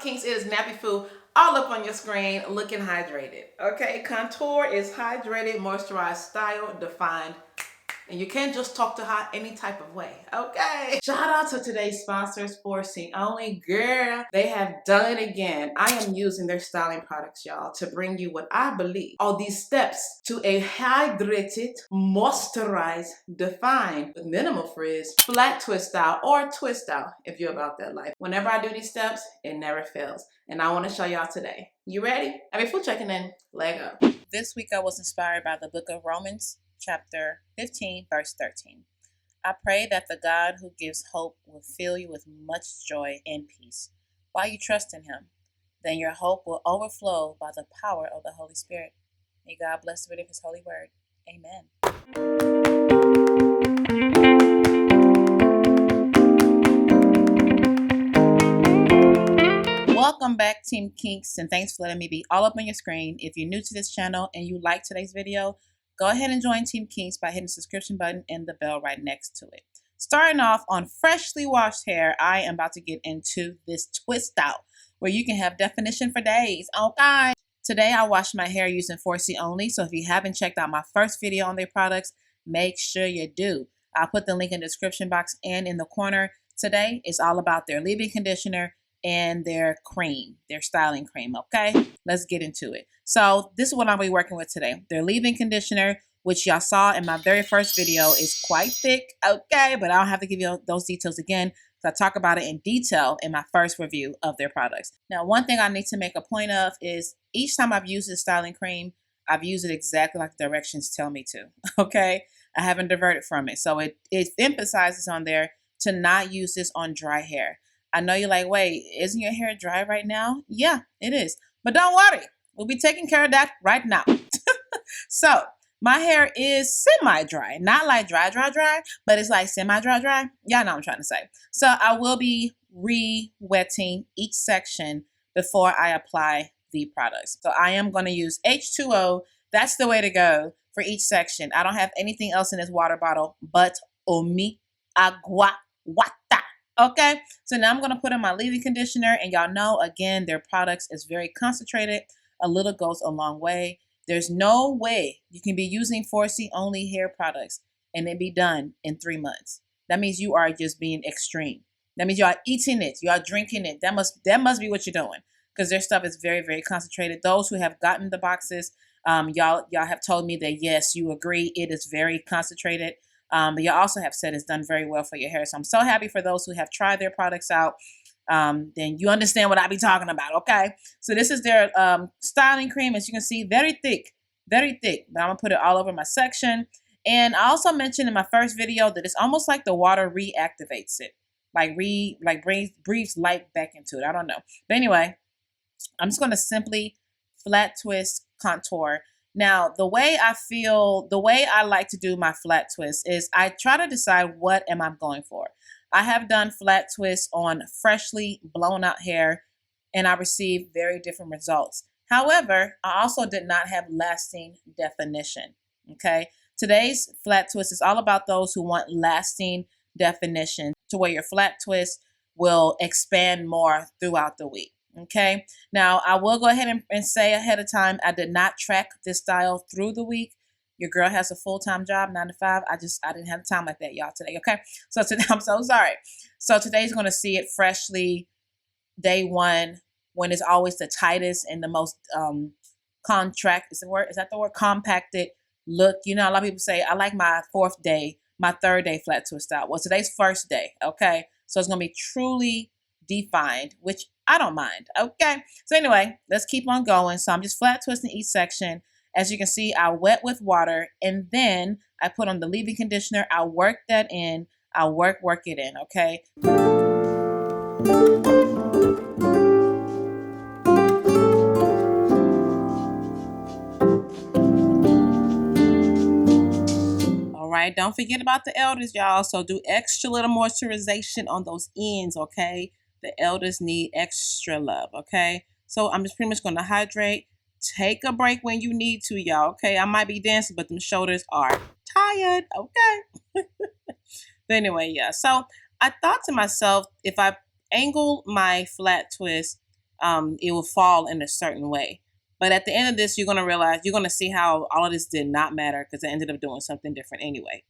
up, Kings? It is NappyFu, all up on your screen, looking hydrated. Okay, contour is hydrated, moisturized, style defined. And you can't just talk to her any type of way, okay? Shout out to today's sponsors, Forcing Only. Girl, they have done it again. I am using their styling products, y'all, to bring you what I believe are these steps to a hydrated, moisturized, defined, with minimal frizz, flat twist style, or twist style if you're about that life. Whenever I do these steps, it never fails. And I want to show y'all today. You ready? Before checking in, leg up. This week I was inspired by the book of Romans, chapter 15, verse 13. I pray that the God who gives hope will fill you with much joy and peace while you trust in him. Then your hope will overflow by the power of the Holy Spirit. May God bless the reading of his holy word. Amen. Welcome back, Team Kinks, and thanks for letting me be all up on your screen. If you're new to this channel and you like today's video, go ahead and join Team Kinks by hitting the subscription button and the bell right next to it. Starting off on freshly washed hair, I am about to get into this twist out where you can have definition for days. Okay. Today I washed my hair using 4C Only, so if you haven't checked out my first video on their products, make sure you do. I'll put the link in the description box and in the corner. Today is all about their leave-in conditioner and their cream, their styling cream. Okay, let's get into it. So this is what I'll be working with today. Their leave-in conditioner, which y'all saw in my very first video, is quite thick. Okay, but I don't have to give you those details again because I talk about it in detail in my first review of their products. Now, one thing I need to make a point of is each time I've used this styling cream, I've used it exactly like the directions tell me to. Okay, I haven't diverted from it. So it emphasizes on there to not use this on dry hair. I know you're like, wait, isn't your hair dry right now? Yeah, it is. But don't worry. We'll be taking care of that right now. So my hair is semi-dry. Not like dry, but it's like semi-dry. Y'all know what I'm trying to say. So I will be re-wetting each section before I apply the products. So I am going to use H2O. That's the way to go for each section. I don't have anything else in this water bottle but omi agua wata. Okay, so now I'm going to put in my leave-in conditioner, and y'all know, again, their products is very concentrated. A little goes a long way. There's no way you can be using 4C Only hair products and it be done in 3 months. That means you are just being extreme. That means you are eating it. You are drinking it. That must be what you're doing, because their stuff is very, very concentrated. Those who have gotten the boxes, y'all have told me that, yes, you agree. It is very concentrated. But you also have said it's done very well for your hair. So I'm so happy for those who have tried their products out. Then you understand what I be talking about, okay? So this is their styling cream. As you can see, very thick, very thick. But I'm going to put it all over my section. And I also mentioned in my first video that it's almost like the water reactivates it. Like breathes life back into it. I don't know. But anyway, I'm just going to simply flat twist contour. Now, the way I like to do my flat twist is I try to decide what am I going for. I have done flat twists on freshly blown out hair, and I received very different results. However, I also did not have lasting definition. Okay, today's flat twist is all about those who want lasting definition, to where your flat twist will expand more throughout the week. Okay, now I will go ahead and say ahead of time, I did not track this style through the week. Your girl has a full-time job, 9 to 5. I didn't have time like that, y'all, today. Okay, so today, I'm so sorry. So today's going to see it freshly day one, when it's always the tightest and the most is that the word? Compacted look. You know, a lot of people say, I like my third day flat twist out. Well, today's first day. Okay, so it's going to be truly defined, which I don't mind. Okay, so anyway, let's keep on going. So I'm just flat twisting each section. As you can see, I wet with water, and then I put on the leave-in conditioner. I work that in. I work it in. Okay. All right, don't forget about the elders, y'all. So do extra little moisturization on those ends. Okay. The elders need extra love, okay? So I'm just pretty much going to hydrate. Take a break when you need to, y'all, okay? I might be dancing, but them shoulders are tired, okay? But anyway, yeah. So I thought to myself, if I angle my flat twist it will fall in a certain way. But at the end of this, you're gonna realize, you're gonna see how all of this did not matter because I ended up doing something different anyway.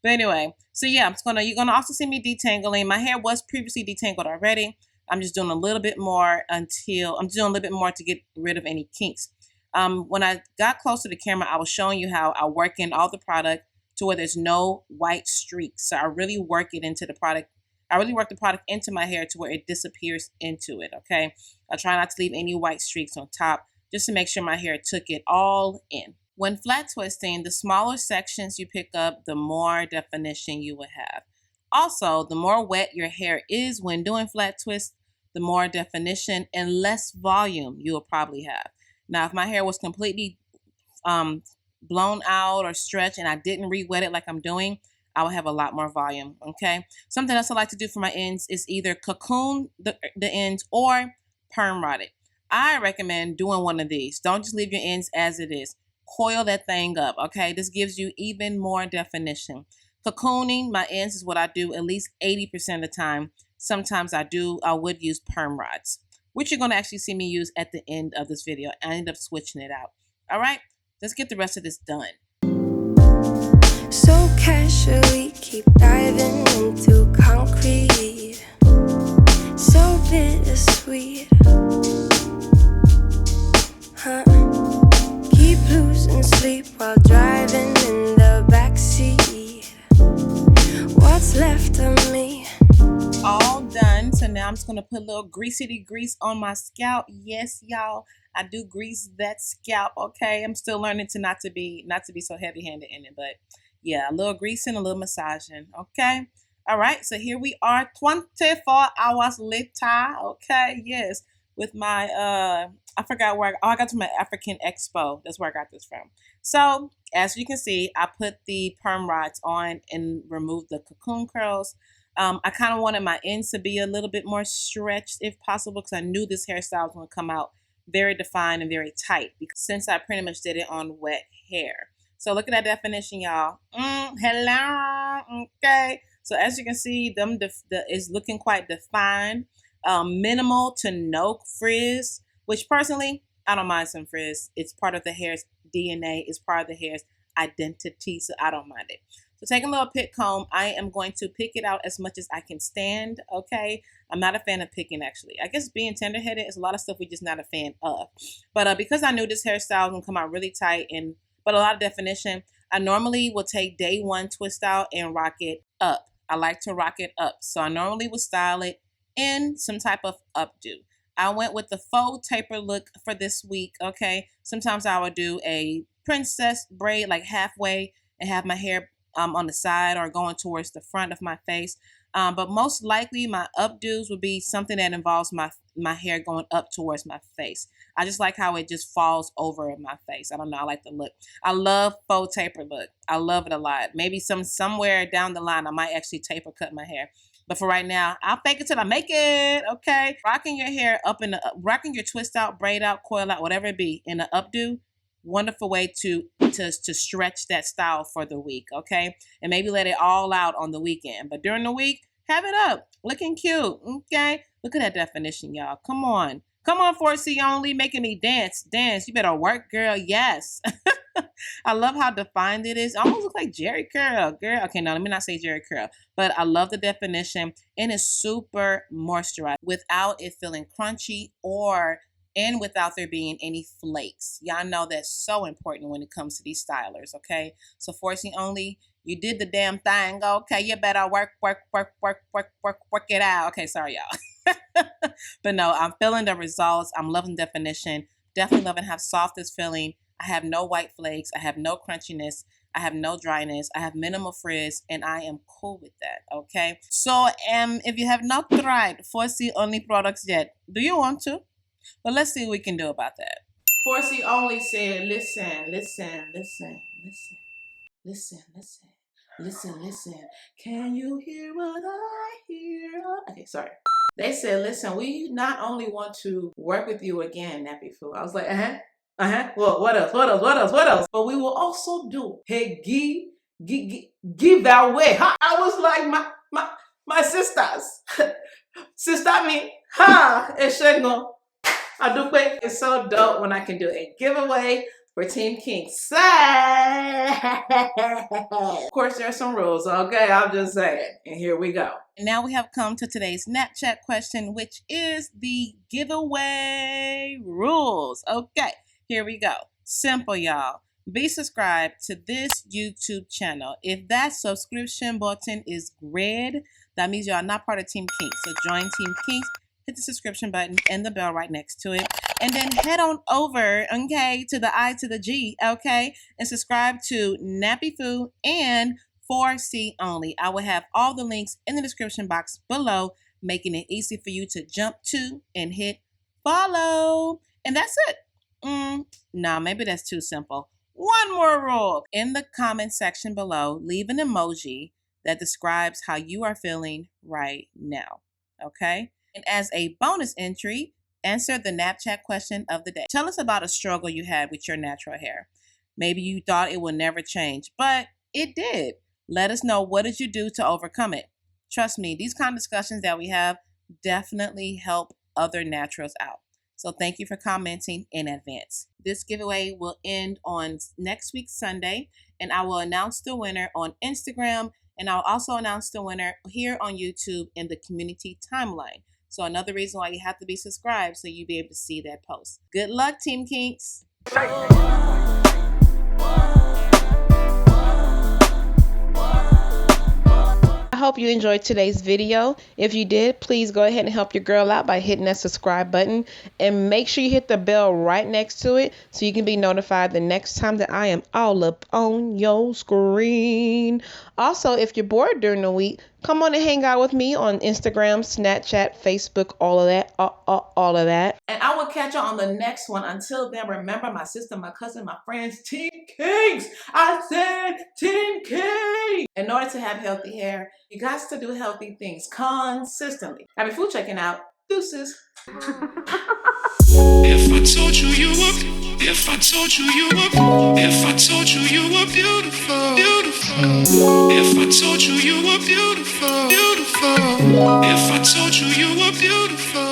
But anyway, so yeah, you're gonna also see me detangling. My hair was previously detangled already. I'm just doing a little bit more to get rid of any kinks. When I got close to the camera, I was showing you how I work in all the product to where there's no white streaks. So I really work it into the product. I really work the product into my hair to where it disappears into it, okay? I try not to leave any white streaks on top just to make sure my hair took it all in. When flat twisting, the smaller sections you pick up, the more definition you will have. Also, the more wet your hair is when doing flat twists, the more definition and less volume you will probably have. Now, if my hair was completely blown out or stretched and I didn't re-wet it like I'm doing, I will have a lot more volume, okay? Something else I like to do for my ends is either cocoon the ends or perm rod it. I recommend doing one of these. Don't just leave your ends as it is. Coil that thing up, okay? This gives you even more definition. Cocooning my ends is what I do at least 80% of the time. Sometimes I would use perm rods, which you're going to actually see me use at the end of this video. I end up switching it out. All right, let's get the rest of this done. So casually keep diving into concrete, so bittersweet, huh? Keep losing sleep while driving in the backseat. What's left of me? All done. So now I'm just gonna put a little greasy grease on my scalp. Yes, y'all, I do grease that scalp. Okay, I'm still learning to not to be so heavy-handed in it, but yeah, a little greasing, a little massaging. Okay, all right. So here we are, 24 hours later. Okay, yes, with my I forgot where I got to my African Expo. That's where I got this from. So as you can see, I put the perm rods on and removed the cocoon curls. I kind of wanted my ends to be a little bit more stretched if possible because I knew this hairstyle was going to come out very defined and very tight since I pretty much did it on wet hair. So look at that definition, y'all. Hello. Okay. So as you can see, is looking quite defined. Minimal to no frizz, which personally, I don't mind some frizz. It's part of the hair's DNA. It's part of the hair's identity, so I don't mind it. So take a little pick comb. I am going to pick it out as much as I can stand, okay? I'm not a fan of picking, actually. I guess being tender-headed is a lot of stuff we're just not a fan of. But because I knew this hairstyle was going to come out really tight but a lot of definition, I normally will take day one twist out and rock it up. I like to rock it up. So I normally would style it in some type of updo. I went with the faux taper look for this week, okay? Sometimes I would do a princess braid like halfway and have my hair on the side or going towards the front of my face. But most likely my updos would be something that involves my hair going up towards my face. I just like how it just falls over my face. I don't know, I like the look. I love faux taper look. I love it a lot. Maybe somewhere down the line I might actually taper cut my hair. But for right now, I'll fake it till I make it, okay? Rocking your hair up rocking your twist out, braid out, coil out, whatever it be, in an updo, wonderful way to stretch that style for the week, okay? And maybe let it all out on the weekend. But during the week, have it up, looking cute, okay? Look at that definition, y'all. Come on. Come on, 4C only, making me dance. Dance. You better work, girl. Yes. I love how defined it is. It almost looks like Jerry Curl, girl. Okay, no, let me not say Jerry Curl. But I love the definition. And it's super moisturized without it feeling crunchy and without there being any flakes. Y'all know that's so important when it comes to these stylers, okay? So 4C only, you did the damn thing, okay? You better work it out. Okay, sorry, y'all. But no, I'm feeling the results. I'm loving the definition. Definitely loving how soft it's feeling. I have no white flakes. I have no crunchiness. I have no dryness. I have minimal frizz, and I am cool with that, okay? So if you have not tried 4C only products yet, do you want to? Well, let's see what we can do about that. 4C only said, listen, listen, listen, listen, listen, listen, listen, listen. Can you hear what I hear? Okay, sorry. They said, listen, we not only want to work with you again, NappyFu. I was like, Well, what else? What else? What else? What else? But we will also do give away. I was like my sisters. Sister me, ha, eshengo. I do quick. It's so dope when I can do a giveaway for Team Kinks. Of course, there are some rules, okay? I'm just saying. And here we go. And now we have come to today's Napchat question, which is the giveaway rules. Okay, here we go. Simple, y'all. Be subscribed to this YouTube channel. If that subscription button is red, that means y'all not part of Team Kinks. So join Team Kinks, hit the subscription button and the bell right next to it. And then head on over, okay, to the I to the G, okay, and subscribe to NappyFu and 4C only. I will have all the links in the description box below, making it easy for you to jump to and hit follow. And that's it. Nah, maybe that's too simple. One more rule. In the comment section below, leave an emoji that describes how you are feeling right now. Okay? And as a bonus entry, answer the Napchat question of the day. Tell us about a struggle you had with your natural hair. Maybe you thought it would never change, but it did. Let us know, what did you do to overcome it? Trust me, these kind of discussions that we have definitely help other naturals out. So thank you for commenting in advance. This giveaway will end on next week, Sunday, and I will announce the winner on Instagram, and I'll also announce the winner here on YouTube in the community timeline. So another reason why you have to be subscribed, so you'll be able to see that post. Good luck, Team Kinks. I hope you enjoyed today's video. If you did, please go ahead and help your girl out by hitting that subscribe button, and make sure you hit the bell right next to it so you can be notified the next time that I am all up on your screen. Also, if you're bored during the week, come on and hang out with me on Instagram, Snapchat, Facebook, all of that, all of that. And I will catch you on the next one. Until then, remember, my sister, my cousin, my friends, Team Kinks. I said Team Kinks. In order to have healthy hair, you got to do healthy things consistently. NappyFu checking out. Deuces. If I told you you were, if I told you you were, if I told you you were beautiful, beautiful. If I told you you were beautiful, beautiful. If I told you you were beautiful.